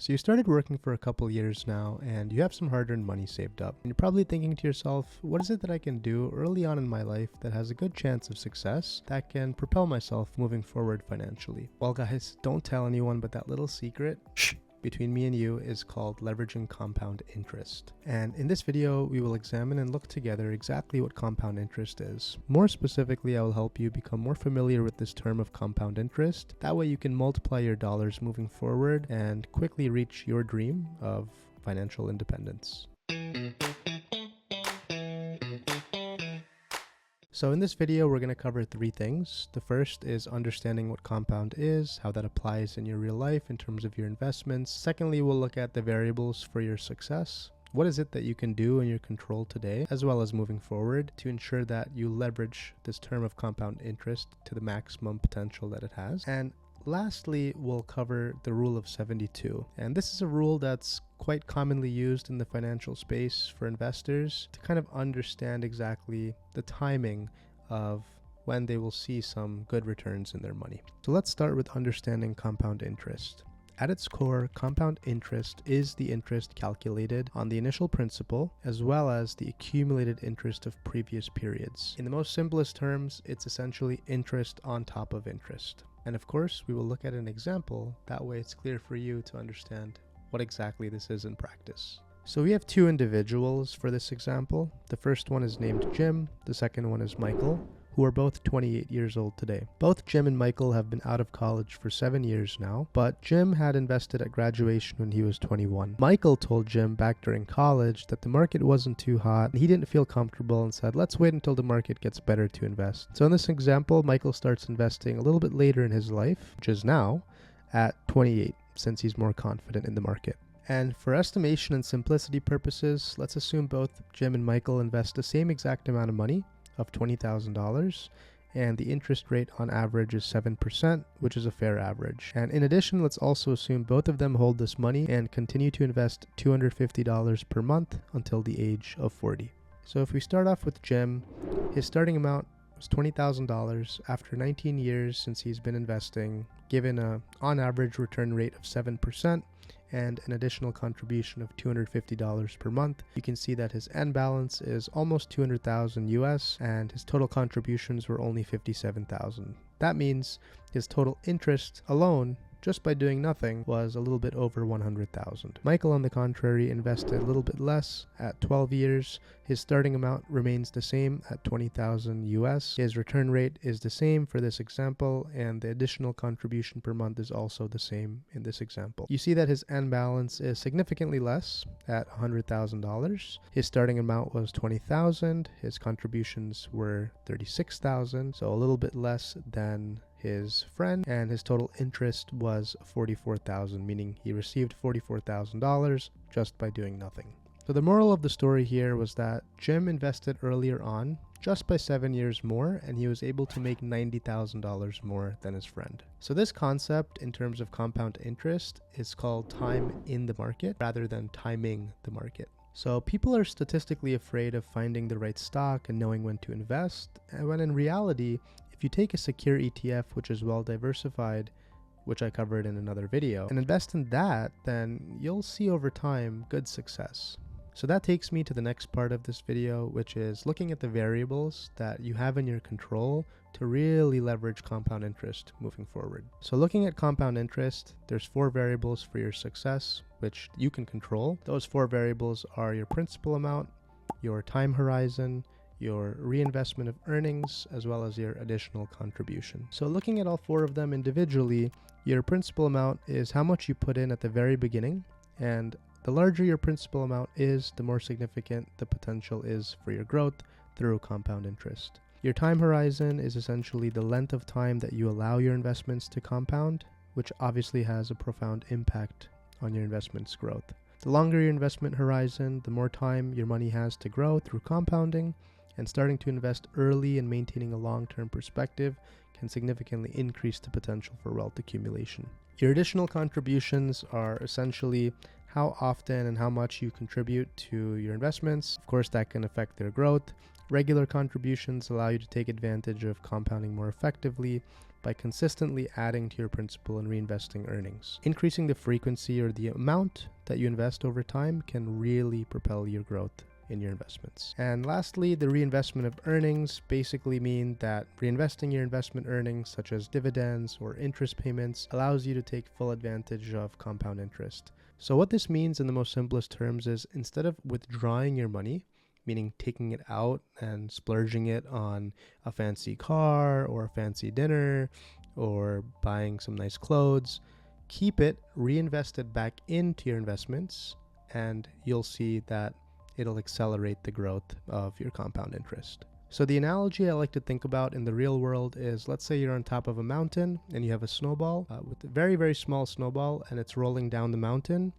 So you started working for a couple years now and you have some hard-earned money saved up. And you're probably thinking to yourself, what is it that I can do early on in my life that has a good chance of success that can propel myself moving forward financially? Well guys, don't tell anyone, but that little secret between me and you is called leveraging compound interest. And in this video, we will examine and look together exactly what compound interest is. More specifically, I will help you become more familiar with this term of compound interest. That way you can multiply your dollars moving forward and quickly reach your dream of financial independence. So in this video, we're going to cover three things. The first is understanding what compound is, how that applies in your real life in terms of your investments. Secondly, we'll look at the variables for your success. What is it that you can do in your control today, as well as moving forward, to ensure that you leverage this term of compound interest to the maximum potential that it has. And lastly, we'll cover the rule of 72. And this is a rule that's quite commonly used in the financial space for investors to kind of understand exactly the timing of when they will see some good returns in their money. So let's start with understanding compound interest. At its core, compound interest is the interest calculated on the initial principal as well as the accumulated interest of previous periods. In the most simplest terms, it's essentially interest on top of interest. And of course, we will look at an example. That way it's clear for you to understand what exactly this is in practice. So we have two individuals for this example. The first one is named Jim. The second one is Michael, who are both 28 years old today. Both Jim and Michael have been out of college for 7 years now, but Jim had invested at graduation when he was 21. Michael told Jim back during college that the market wasn't too hot and he didn't feel comfortable and said, let's wait until the market gets better to invest. So in this example, Michael starts investing a little bit later in his life, which is now at 28, since he's more confident in the market. And for estimation and simplicity purposes, let's assume both Jim and Michael invest the same exact amount of money of $20,000, and the interest rate on average is 7%, which is a fair average. And in addition, let's also assume both of them hold this money and continue to invest $250 per month until the age of 40. So if we start off with Jim, his starting amount was $20,000 after 19 years since he's been investing, given a on average return rate of 7%, and an additional contribution of $250 per month. You can see that his end balance is almost $200,000 US and his total contributions were only $57,000. That means his total interest alone, just by doing nothing, was a little bit over $100,000. Michael, on the contrary, invested a little bit less at 12 years. His starting amount remains the same at $20,000 US. His return rate is the same for this example, and the additional contribution per month is also the same in this example. You see that his end balance is significantly less at $100,000. His starting amount was $20,000. His contributions were $36,000, so a little bit less than his friend, and his total interest was $44,000, meaning he received $44,000 just by doing nothing. So the moral of the story here was that Jim invested earlier on just by 7 years more, and he was able to make $90,000 more than his friend. So this concept in terms of compound interest is called time in the market rather than timing the market. So people are statistically afraid of finding the right stock and knowing when to invest, and when in reality, if you take a secure ETF which is well diversified, which I covered in another video, and invest in that, then you'll see over time good success. So that takes me to the next part of this video, which is looking at the variables that you have in your control to really leverage compound interest moving forward. So looking at compound interest, there's 4 variables for your success, which you can control. Those 4 variables are your principal amount, your time horizon, your reinvestment of earnings, as well as your additional contribution. So looking at all 4 of them individually, your principal amount is how much you put in at the very beginning, and the larger your principal amount is, the more significant the potential is for your growth through compound interest. Your time horizon is essentially the length of time that you allow your investments to compound, which obviously has a profound impact on your investment's growth. The longer your investment horizon, the more time your money has to grow through compounding, and starting to invest early and maintaining a long-term perspective can significantly increase the potential for wealth accumulation. Your additional contributions are essentially how often and how much you contribute to your investments. Of course, that can affect their growth. Regular contributions allow you to take advantage of compounding more effectively, by consistently adding to your principal and reinvesting earnings. Increasing the frequency or the amount that you invest over time can really propel your growth in your investments. And lastly, the reinvestment of earnings basically mean that reinvesting your investment earnings, such as dividends or interest payments, allows you to take full advantage of compound interest. So what this means in the most simplest terms is instead of withdrawing your money, meaning taking it out and splurging it on a fancy car or a fancy dinner or buying some nice clothes, keep it, reinvest it back into your investments, and you'll see that it'll accelerate the growth of your compound interest. So the analogy I like to think about in the real world is, let's say you're on top of a mountain and you have a snowball with a very, very small snowball, and it's rolling down the mountain.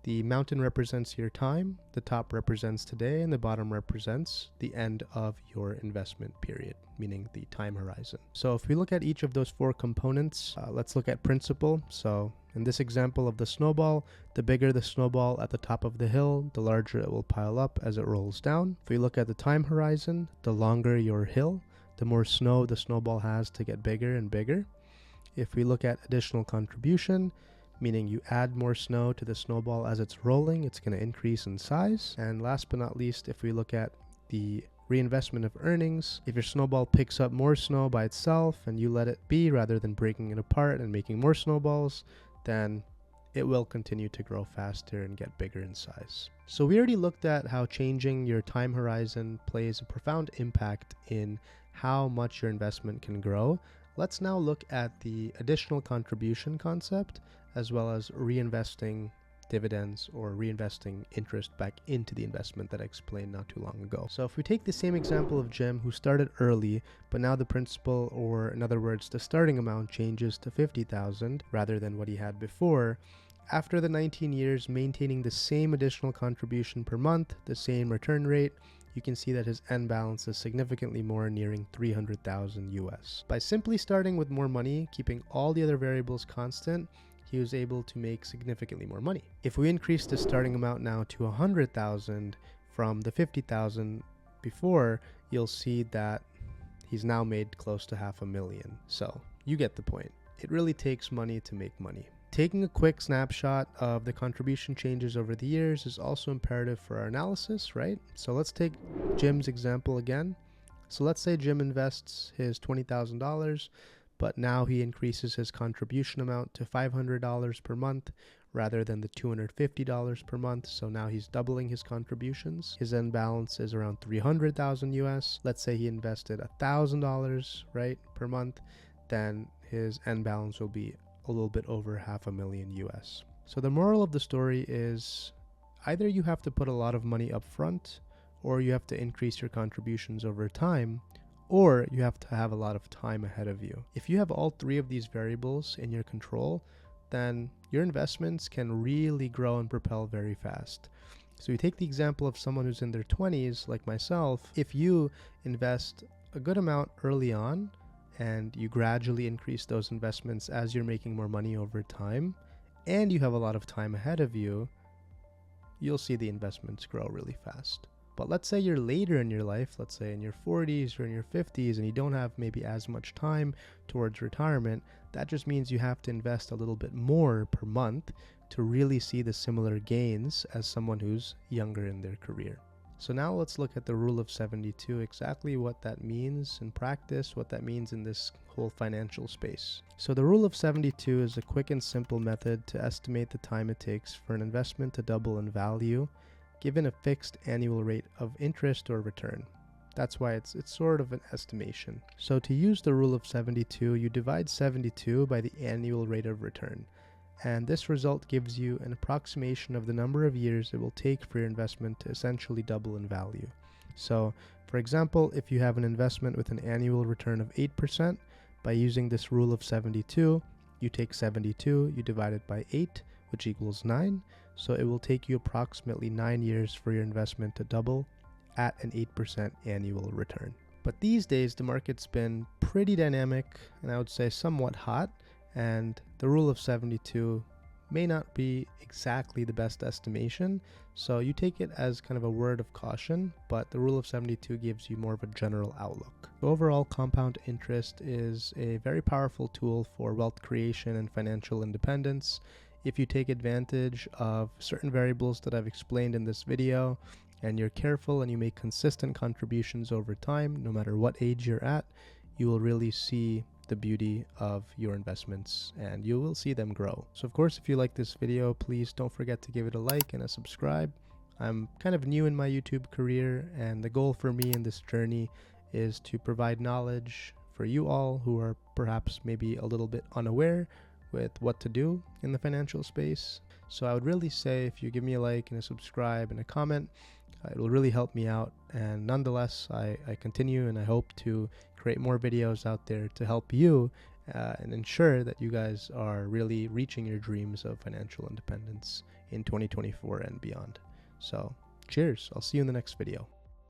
The mountain represents your time, the top represents today, and the bottom represents the end of your investment period, meaning the time horizon. So if we look at each of those four components, let's look at principal. So in this example of the snowball, the bigger the snowball at the top of the hill, the larger it will pile up as it rolls down. If we look at the time horizon, the longer your hill, the more snow the snowball has to get bigger and bigger. If we look at additional contribution, meaning you add more snow to the snowball as it's rolling, it's going to increase in size. And last but not least, if we look at the reinvestment of earnings, if your snowball picks up more snow by itself and you let it be rather than breaking it apart and making more snowballs, then it will continue to grow faster and get bigger in size. So we already looked at how changing your time horizon plays a profound impact in how much your investment can grow. Let's now look at the additional contribution concept, as well as reinvesting dividends or reinvesting interest back into the investment that I explained not too long ago. So if we take the same example of Jim, who started early, but now the principal, or in other words, the starting amount changes to $50,000 rather than what he had before. After the 19 years maintaining the same additional contribution per month, the same return rate, you can see that his end balance is significantly more, nearing $300,000 US. By simply starting with more money, keeping all the other variables constant, he was able to make significantly more money. If we increase the starting amount now to $100,000 from the $50,000 before, you'll see that he's now made close to $500,000. So you get the point. It really takes money to make money. Taking a quick snapshot of the contribution changes over the years is also imperative for our analysis, right? So let's take Jim's example again. So let's say Jim invests his $20,000, but now he increases his contribution amount to $500 per month rather than the $250 per month. So now he's doubling his contributions. His end balance is around $300,000 US. Let's say he invested $1,000, right, per month, then his end balance will be a little bit over $500,000 US. So the moral of the story is either you have to put a lot of money up front, or you have to increase your contributions over time, or you have to have a lot of time ahead of you. If you have all three of these variables in your control, then your investments can really grow and propel very fast. So you take the example of someone who's in their 20s, like myself. If you invest a good amount early on, and you gradually increase those investments as you're making more money over time, and you have a lot of time ahead of you, you'll see the investments grow really fast. But let's say you're later in your life, let's say in your 40s or in your 50s, and you don't have maybe as much time towards retirement. That just means you have to invest a little bit more per month to really see the similar gains as someone who's younger in their career. So now let's look at the rule of 72, exactly what that means in practice, what that means in this whole financial space. So the rule of 72 is a quick and simple method to estimate the time it takes for an investment to double in value, given a fixed annual rate of interest or return. That's why it's sort of an estimation. So to use the rule of 72, you divide 72 by the annual rate of return. And this result gives you an approximation of the number of years it will take for your investment to essentially double in value. So, for example, if you have an investment with an annual return of 8%, by using this rule of 72, you take 72, you divide it by 8, which equals 9. So it will take you approximately 9 years for your investment to double at an 8% annual return. But these days, the market's been pretty dynamic, and I would say somewhat hot. And the rule of 72 may not be exactly the best estimation, so you take it as kind of a word of caution, but the rule of 72 gives you more of a general outlook. Overall, compound interest is a very powerful tool for wealth creation and financial independence. If you take advantage of certain variables that I've explained in this video, and you're careful and you make consistent contributions over time, no matter what age you're at, you will really see the beauty of your investments and you will see them grow. So of course, if you like this video, please don't forget to give it a like and a subscribe. I'm kind of new in my YouTube career, and the goal for me in this journey is to provide knowledge for you all who are perhaps maybe a little bit unaware with what to do in the financial space. So I would really say if you give me a like and a subscribe and a comment, it will really help me out. And nonetheless, I continue and I hope to create more videos out there to help you and ensure that you guys are really reaching your dreams of financial independence in 2024 and beyond. So cheers. I'll see you in the next video.